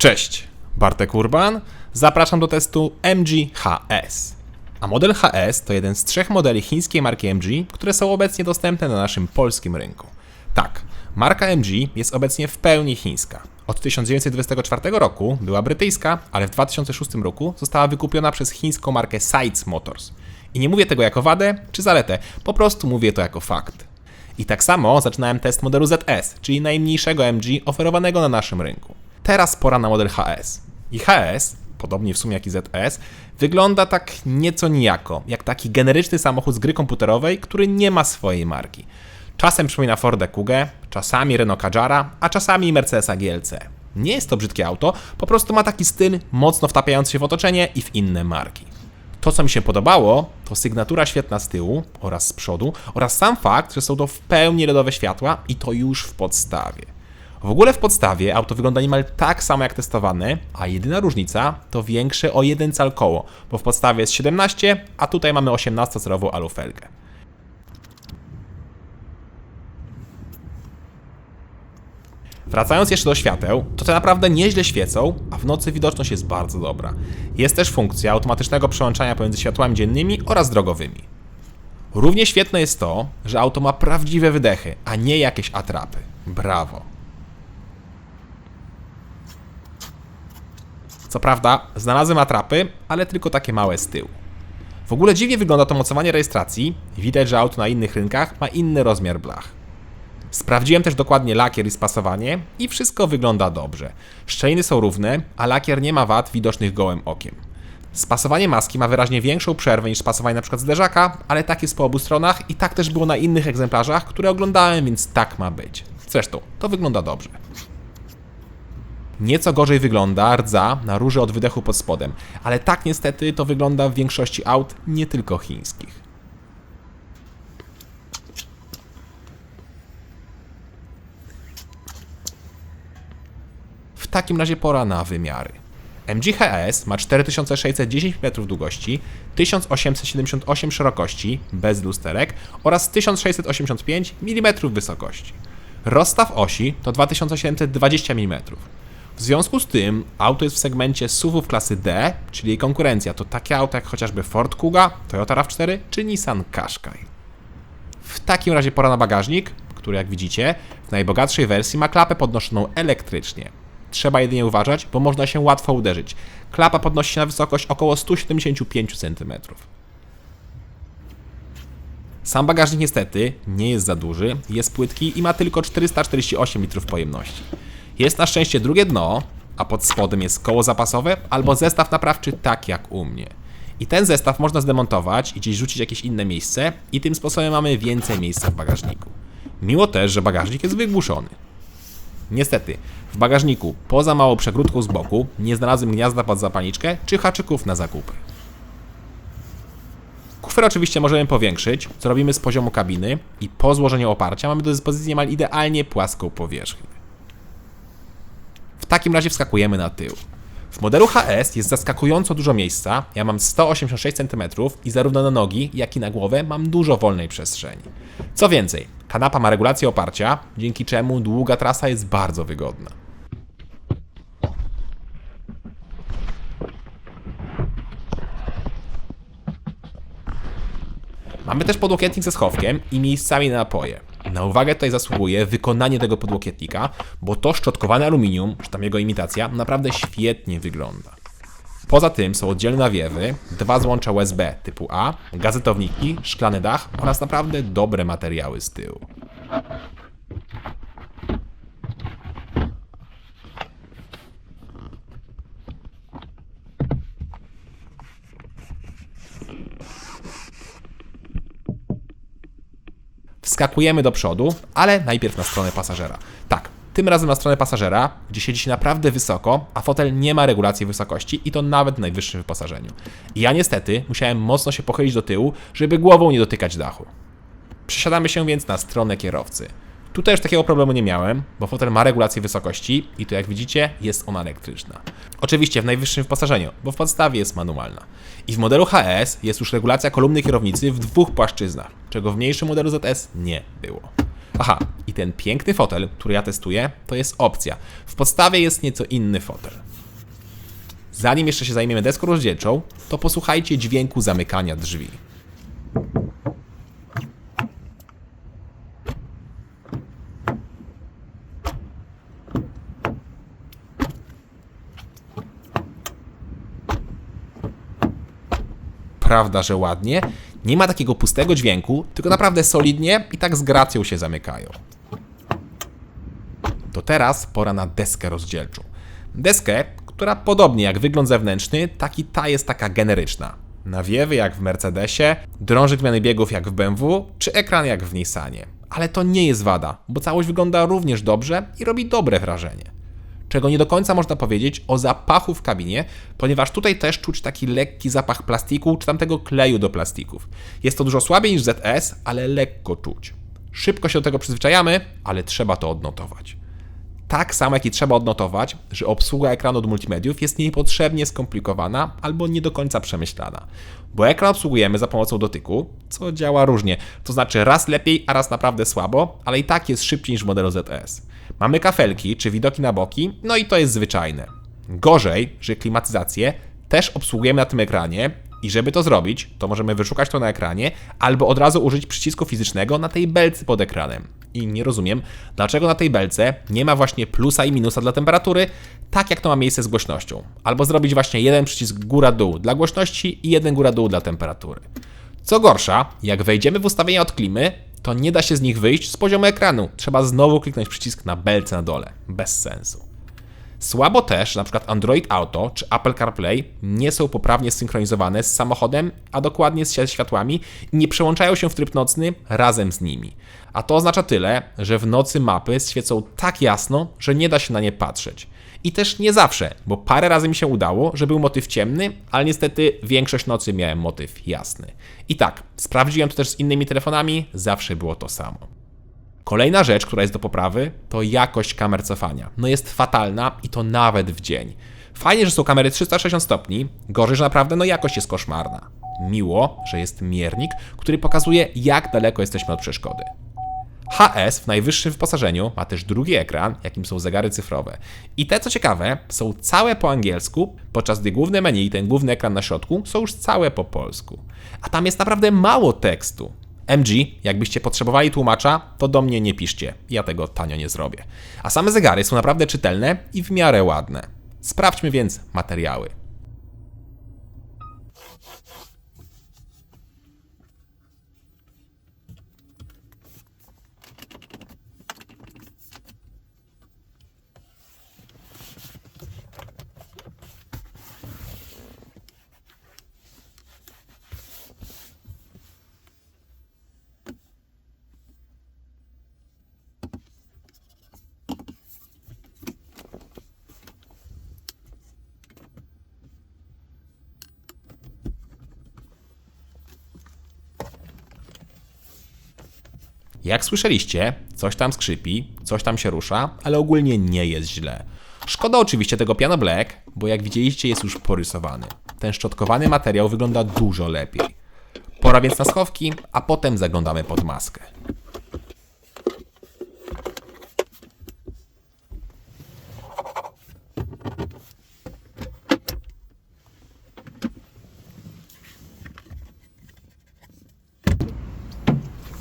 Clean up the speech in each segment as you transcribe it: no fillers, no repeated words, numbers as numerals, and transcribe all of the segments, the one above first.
Cześć, Bartek Urban. Zapraszam do testu MG HS. A model HS to jeden z 3 modeli chińskiej marki MG, które są obecnie dostępne na naszym polskim rynku. Tak, marka MG jest obecnie w pełni chińska. Od 1924 roku była brytyjska, ale w 2006 roku została wykupiona przez chińską markę Seitz Motors. I nie mówię tego jako wadę czy zaletę, po prostu mówię to jako fakt. I tak samo zaczynałem test modelu ZS, czyli najmniejszego MG oferowanego na naszym rynku. Teraz pora na model HS. I HS, podobnie w sumie jak i ZS, wygląda tak nieco nijako, jak taki generyczny samochód z gry komputerowej, który nie ma swojej marki. Czasem przypomina Fordę Kugę, czasami Renault Kadżara, a czasami Mercedesa GLC. Nie jest to brzydkie auto, po prostu ma taki styl mocno wtapiający się w otoczenie i w inne marki. To, co mi się podobało, to sygnatura świetna z tyłu oraz z przodu oraz sam fakt, że są to w pełni LEDowe światła i to już w podstawie. W ogóle w podstawie auto wygląda niemal tak samo jak testowane, a jedyna różnica to większe o 1 cal koło, bo w podstawie jest 17, a tutaj mamy 18-calową alufelgę. Wracając jeszcze do świateł, to te naprawdę nieźle świecą, a w nocy widoczność jest bardzo dobra. Jest też funkcja automatycznego przełączania pomiędzy światłami dziennymi oraz drogowymi. Równie świetne jest to, że auto ma prawdziwe wydechy, a nie jakieś atrapy. Brawo! Co prawda, znalazłem atrapy, ale tylko takie małe z tyłu. W ogóle dziwnie wygląda to mocowanie rejestracji. Widać, że auto na innych rynkach ma inny rozmiar blach. Sprawdziłem też dokładnie lakier i spasowanie i wszystko wygląda dobrze. Szczeliny są równe, a lakier nie ma wad widocznych gołym okiem. Spasowanie maski ma wyraźnie większą przerwę niż spasowanie np. zderzaka, ale tak jest po obu stronach i tak też było na innych egzemplarzach, które oglądałem, więc tak ma być. Zresztą, to wygląda dobrze. Nieco gorzej wygląda rdza na rurze od wydechu pod spodem, ale tak niestety to wygląda w większości aut, nie tylko chińskich. W takim razie pora na wymiary. MG HS ma 4610 m długości, 1878 szerokości, bez lusterek oraz 1685 mm wysokości. Rozstaw osi to 2720 mm. W związku z tym auto jest w segmencie SUV-ów klasy D, czyli jej konkurencja to takie auta jak chociażby Ford Kuga, Toyota RAV4 czy Nissan Qashqai. W takim razie pora na bagażnik, który jak widzicie w najbogatszej wersji ma klapę podnoszoną elektrycznie. Trzeba jedynie uważać, bo można się łatwo uderzyć. Klapa podnosi się na wysokość około 175 cm. Sam bagażnik niestety nie jest za duży, jest płytki i ma tylko 448 litrów pojemności. Jest na szczęście drugie dno, a pod spodem jest koło zapasowe albo zestaw naprawczy tak jak u mnie. I ten zestaw można zdemontować i gdzieś rzucić w jakieś inne miejsce i tym sposobem mamy więcej miejsca w bagażniku. Miło też, że bagażnik jest wygłuszony. Niestety, w bagażniku poza małą przegródką z boku nie znalazłem gniazda pod zapalniczkę czy haczyków na zakupy. Kufer oczywiście możemy powiększyć, co robimy z poziomu kabiny i po złożeniu oparcia mamy do dyspozycji niemal idealnie płaską powierzchnię. W takim razie wskakujemy na tył. W modelu HS jest zaskakująco dużo miejsca, ja mam 186 cm i zarówno na nogi, jak i na głowę mam dużo wolnej przestrzeni. Co więcej, kanapa ma regulację oparcia, dzięki czemu długa trasa jest bardzo wygodna. Mamy też podłokietnik ze schowkiem i miejscami na napoje. Na uwagę tutaj zasługuje wykonanie tego podłokietnika, bo to szczotkowane aluminium, czy tam jego imitacja, naprawdę świetnie wygląda. Poza tym są oddzielne nawiewy, 2 złącza USB typu A, gazetowniki, szklany dach oraz naprawdę dobre materiały z tyłu. Wskakujemy do przodu, ale najpierw na stronę pasażera. Tak, tym razem na stronę pasażera, gdzie siedzi się naprawdę wysoko, a fotel nie ma regulacji wysokości i to nawet w najwyższym wyposażeniu. I ja niestety musiałem mocno się pochylić do tyłu, żeby głową nie dotykać dachu. Przesiadamy się więc na stronę kierowcy. Tutaj już takiego problemu nie miałem, bo fotel ma regulację wysokości i to jak widzicie jest ona elektryczna. Oczywiście w najwyższym wyposażeniu, bo w podstawie jest manualna. I w modelu HS jest już regulacja kolumny kierownicy w 2 płaszczyznach, czego w mniejszym modelu ZS nie było. Aha, i ten piękny fotel, który ja testuję, to jest opcja. W podstawie jest nieco inny fotel. zanim jeszcze się zajmiemy deską rozdzielczą, to posłuchajcie dźwięku zamykania drzwi. Prawda, że ładnie? Nie ma takiego pustego dźwięku, tylko naprawdę solidnie i tak z gracją się zamykają. To teraz pora na deskę rozdzielczą. Deskę, która podobnie jak wygląd zewnętrzny, ta jest taka generyczna. Nawiewy jak w Mercedesie, drążek zmiany biegów jak w BMW, czy ekran jak w Nissanie. Ale to nie jest wada, bo całość wygląda również dobrze i robi dobre wrażenie. Czego nie do końca można powiedzieć o zapachu w kabinie, ponieważ tutaj też czuć taki lekki zapach plastiku czy tamtego kleju do plastików. Jest to dużo słabiej niż ZS, ale lekko czuć. Szybko się do tego przyzwyczajamy, ale trzeba to odnotować. Tak samo jak i trzeba odnotować, że obsługa ekranu od multimediów jest niepotrzebnie skomplikowana albo nie do końca przemyślana. Bo ekran obsługujemy za pomocą dotyku, co działa różnie, to znaczy raz lepiej, a raz naprawdę słabo, ale i tak jest szybciej niż w modelu ZS. Mamy kafelki czy widoki na boki, no i to jest zwyczajne. Gorzej, że klimatyzację też obsługujemy na tym ekranie i żeby to zrobić, to możemy wyszukać to na ekranie albo od razu użyć przycisku fizycznego na tej belce pod ekranem. I nie rozumiem, dlaczego na tej belce nie ma właśnie plusa i minusa dla temperatury, tak jak to ma miejsce z głośnością. Albo zrobić właśnie jeden przycisk góra-dół dla głośności i jeden góra-dół dla temperatury. Co gorsza, jak wejdziemy w ustawienia od klimy, to nie da się z nich wyjść z poziomu ekranu. Trzeba znowu kliknąć przycisk na belce na dole. Bez sensu. Słabo też, że np. Android Auto czy Apple CarPlay nie są poprawnie zsynchronizowane z samochodem, a dokładnie z światłami i nie przełączają się w tryb nocny razem z nimi. A to oznacza tyle, że w nocy mapy świecą tak jasno, że nie da się na nie patrzeć. I też nie zawsze, bo parę razy mi się udało, że był motyw ciemny, ale niestety większość nocy miałem motyw jasny. I tak, sprawdziłem to też z innymi telefonami, zawsze było to samo. Kolejna rzecz, która jest do poprawy, to jakość kamer cofania. No jest fatalna i to nawet w dzień. Fajnie, że są kamery 360 stopni, gorzej, że naprawdę jakość jest koszmarna. Miło, że jest miernik, który pokazuje, jak daleko jesteśmy od przeszkody. HS w najwyższym wyposażeniu ma też drugi ekran, jakim są zegary cyfrowe. I te, co ciekawe, są całe po angielsku, podczas gdy główne menu i ten główny ekran na środku są już całe po polsku. A tam jest naprawdę mało tekstu. MG, jakbyście potrzebowali tłumacza, to do mnie nie piszcie, ja tego tanio nie zrobię. A same zegary są naprawdę czytelne i w miarę ładne. Sprawdźmy więc materiały. Jak słyszeliście, coś tam skrzypi, coś tam się rusza, ale ogólnie nie jest źle. Szkoda oczywiście tego Piano Black, bo jak widzieliście jest już porysowany. Ten szczotkowany materiał wygląda dużo lepiej. Pora więc na schowki, a potem zaglądamy pod maskę.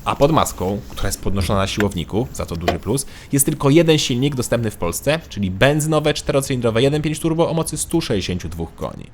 A pod maską, która jest podnoszona na siłowniku, za to duży plus, jest tylko jeden silnik dostępny w Polsce, czyli benzynowe 4-cylindrowe 1.5 turbo o mocy 162 koni.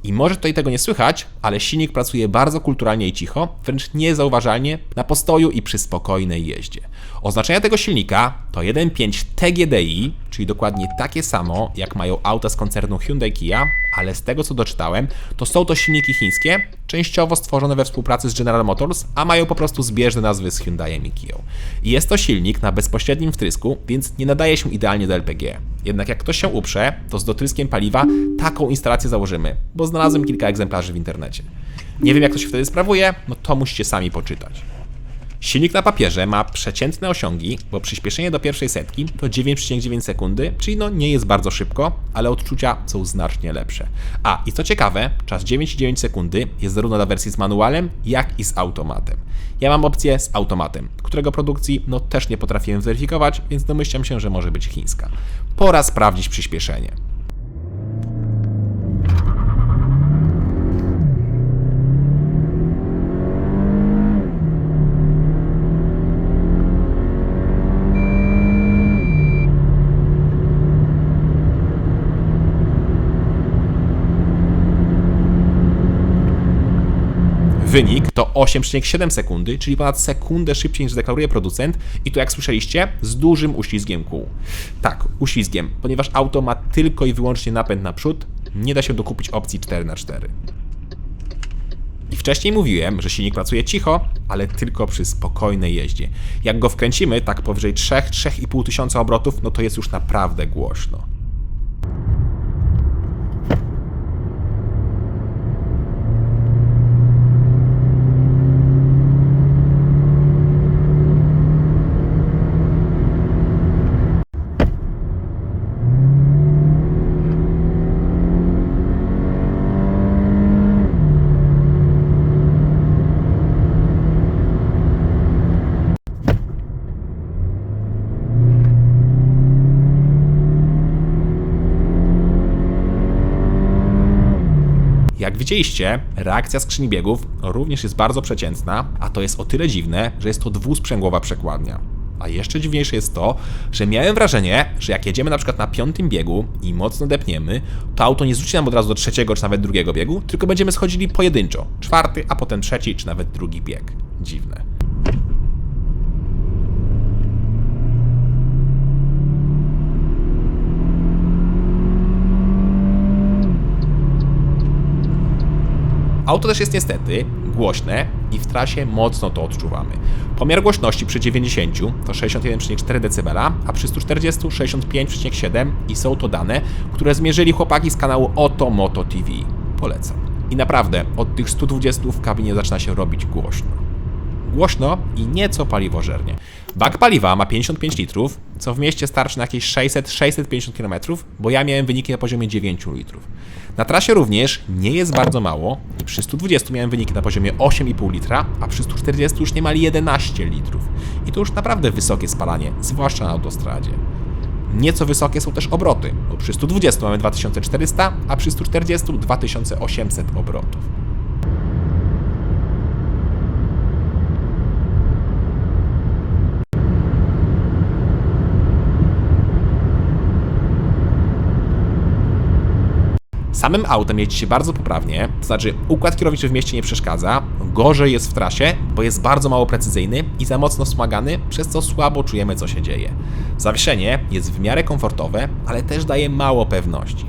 I może tutaj tego nie słychać, ale silnik pracuje bardzo kulturalnie i cicho, wręcz niezauważalnie na postoju i przy spokojnej jeździe. Oznaczenia tego silnika to 1.5 TGDI, czyli dokładnie takie samo, jak mają auta z koncernu Hyundai Kia, ale z tego co doczytałem, to są to silniki chińskie, częściowo stworzone we współpracy z General Motors, a mają po prostu zbieżne nazwy z Hyundaiem i Kią. I jest to silnik na bezpośrednim wtrysku, więc nie nadaje się idealnie do LPG. Jednak jak ktoś się uprze, to z dotryskiem paliwa taką instalację założymy, bo znalazłem kilka egzemplarzy w internecie. Nie wiem jak to się wtedy sprawuje, no to musicie sami poczytać. Silnik na papierze ma przeciętne osiągi, bo przyspieszenie do pierwszej setki to 9,9 sekundy, czyli no nie jest bardzo szybko, ale odczucia są znacznie lepsze. A i co ciekawe, czas 9,9 sekundy jest zarówno dla wersji z manualem, jak i z automatem. Ja mam opcję z automatem, którego produkcji no też nie potrafiłem zweryfikować, więc domyślam się, że może być chińska. Pora sprawdzić przyspieszenie. Wynik to 8,7 sekundy, czyli ponad sekundę szybciej niż deklaruje producent i to jak słyszeliście, z dużym uślizgiem kół. Tak, uślizgiem, ponieważ auto ma tylko i wyłącznie napęd naprzód, nie da się dokupić opcji 4x4. I wcześniej mówiłem, że silnik pracuje cicho, ale tylko przy spokojnej jeździe. Jak go wkręcimy tak powyżej 3-3,5 tysiąca obrotów, no to jest już naprawdę głośno. Jak widzieliście, reakcja skrzyni biegów również jest bardzo przeciętna, a to jest o tyle dziwne, że jest to dwusprzęgłowa przekładnia. A jeszcze dziwniejsze jest to, że miałem wrażenie, że jak jedziemy na przykład na 5. biegu i mocno depniemy, to auto nie zrzuci nam od razu do 3. czy nawet 2. biegu, tylko będziemy schodzili pojedynczo. 4., a potem 3. czy nawet 2. bieg. Dziwne. Auto też jest niestety głośne i w trasie mocno to odczuwamy. Pomiar głośności przy 90 to 61,4 dB, a przy 140 65,7 i są to dane, które zmierzyli chłopaki z kanału Oto Moto TV. Polecam. I naprawdę, od tych 120 w kabinie zaczyna się robić głośno. Głośno i nieco paliwożernie. Bak paliwa ma 55 litrów, co w mieście starczy na jakieś 600-650 km, bo ja miałem wyniki na poziomie 9 litrów. Na trasie również nie jest bardzo mało i przy 120 miałem wyniki na poziomie 8,5 litra, a przy 140 już niemal 11 litrów. I to już naprawdę wysokie spalanie, zwłaszcza na autostradzie. Nieco wysokie są też obroty, bo przy 120 mamy 2400, a przy 140 2800 obrotów. Samym autem jeździ się bardzo poprawnie, to znaczy układ kierowniczy w mieście nie przeszkadza, gorzej jest w trasie, bo jest bardzo mało precyzyjny i za mocno wspomagany, przez co słabo czujemy, co się dzieje. Zawieszenie jest w miarę komfortowe, ale też daje mało pewności.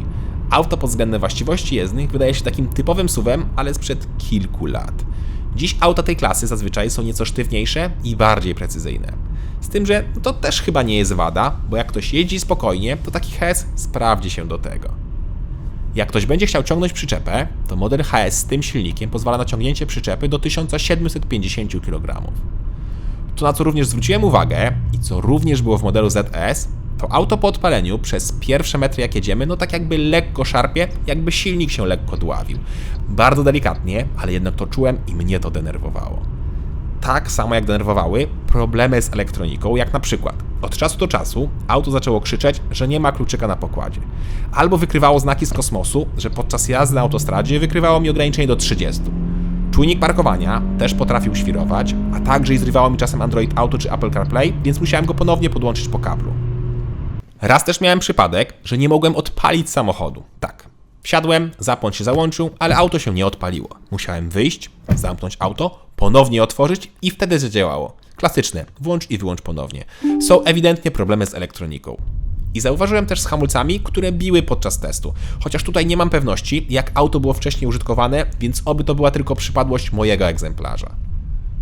Auto pod względem właściwości jezdnych wydaje się takim typowym SUV-em, ale sprzed kilku lat. Dziś auta tej klasy zazwyczaj są nieco sztywniejsze i bardziej precyzyjne. Z tym, że to też chyba nie jest wada, bo jak ktoś jeździ spokojnie, to taki HS sprawdzi się do tego. Jak ktoś będzie chciał ciągnąć przyczepę, to model HS z tym silnikiem pozwala na ciągnięcie przyczepy do 1750 kg. To, na co również zwróciłem uwagę i co również było w modelu ZS, to auto po odpaleniu przez pierwsze metry jak jedziemy, no tak jakby lekko szarpie, jakby silnik się lekko dławił. Bardzo delikatnie, ale jednak to czułem i mnie to denerwowało. Tak samo jak denerwowały problemy z elektroniką, jak na przykład od czasu do czasu auto zaczęło krzyczeć, że nie ma kluczyka na pokładzie. Albo wykrywało znaki z kosmosu, że podczas jazdy na autostradzie wykrywało mi ograniczenie do 30. Czujnik parkowania też potrafił świrować, a także i zrywało mi czasem Android Auto czy Apple CarPlay, więc musiałem go ponownie podłączyć po kablu. Raz też miałem przypadek, że nie mogłem odpalić samochodu. Tak. Wsiadłem, zapłon się załączył, ale auto się nie odpaliło. Musiałem wyjść, zamknąć auto, ponownie otworzyć i wtedy zadziałało. Klasyczne, włącz i wyłącz ponownie. Są ewidentnie problemy z elektroniką. I zauważyłem też z hamulcami, które biły podczas testu. Chociaż tutaj nie mam pewności, jak auto było wcześniej użytkowane, więc oby to była tylko przypadłość mojego egzemplarza.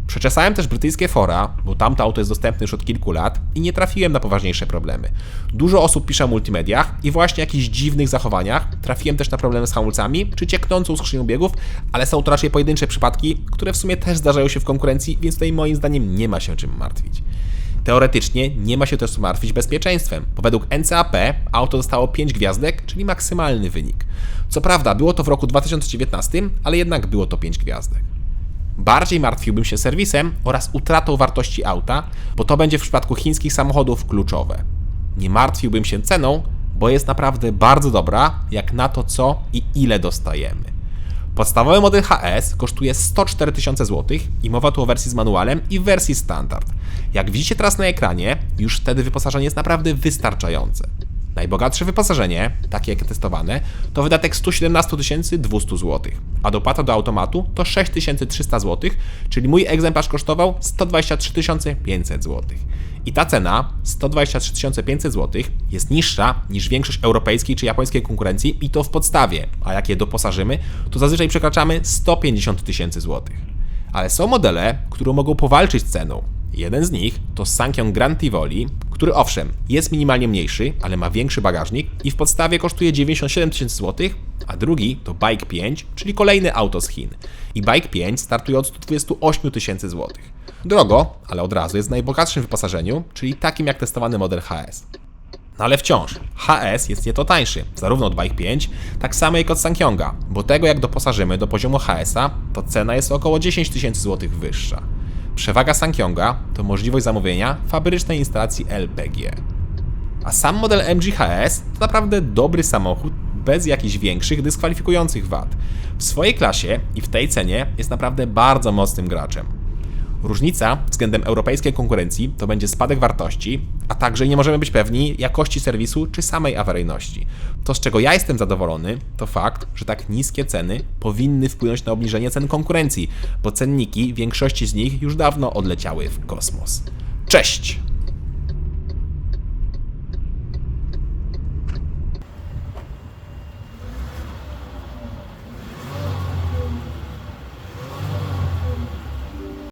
Przeczesałem też brytyjskie fora, bo tamto auto jest dostępne już od kilku lat i nie trafiłem na poważniejsze problemy. Dużo osób pisze o multimediach i właśnie jakichś dziwnych zachowaniach. Trafiłem też na problemy z hamulcami czy cieknącą skrzynią biegów, ale są to raczej pojedyncze przypadki, które w sumie też zdarzają się w konkurencji, więc tutaj moim zdaniem nie ma się czym martwić. Teoretycznie nie ma się też martwić bezpieczeństwem, bo według NCAP auto dostało 5 gwiazdek, czyli maksymalny wynik. Co prawda było to w roku 2019, ale jednak było to 5 gwiazdek. Bardziej martwiłbym się serwisem oraz utratą wartości auta, bo to będzie w przypadku chińskich samochodów kluczowe. Nie martwiłbym się ceną, bo jest naprawdę bardzo dobra, jak na to co i ile dostajemy. Podstawowy model HS kosztuje 104 000 zł i mowa tu o wersji z manualem i wersji standard. Jak widzicie teraz na ekranie, już wtedy wyposażenie jest naprawdę wystarczające. Najbogatsze wyposażenie, takie jak testowane, to wydatek 117 200 zł, a dopłata do automatu to 6300 zł, czyli mój egzemplarz kosztował 123 500 zł. I ta cena, 123 500 zł, jest niższa niż większość europejskiej czy japońskiej konkurencji i to w podstawie, a jak je doposażymy, to zazwyczaj przekraczamy 150 000 zł. Ale są modele, które mogą powalczyć z ceną. Jeden z nich to Sangyong Grand Tivoli, który owszem jest minimalnie mniejszy, ale ma większy bagażnik i w podstawie kosztuje 97 000 zł, a drugi to Bike 5, czyli kolejny auto z Chin. I Bike 5 startuje od 128 000 zł. Drogo, ale od razu jest w najbogatszym wyposażeniu, czyli takim jak testowany model HS. No ale wciąż, HS jest nieco tańszy, zarówno od Bike 5, tak samo jak od Sangyonga, bo tego jak doposażymy do poziomu HS-a, to cena jest około 10 000 zł wyższa. Przewaga Sangyonga to możliwość zamówienia fabrycznej instalacji LPG. A sam model MG HS to naprawdę dobry samochód bez jakichś większych dyskwalifikujących wad. W swojej klasie i w tej cenie jest naprawdę bardzo mocnym graczem. Różnica względem europejskiej konkurencji to będzie spadek wartości, a także nie możemy być pewni jakości serwisu czy samej awaryjności. To, z czego ja jestem zadowolony, to fakt, że tak niskie ceny powinny wpłynąć na obniżenie cen konkurencji, bo cenniki większości z nich już dawno odleciały w kosmos. Cześć!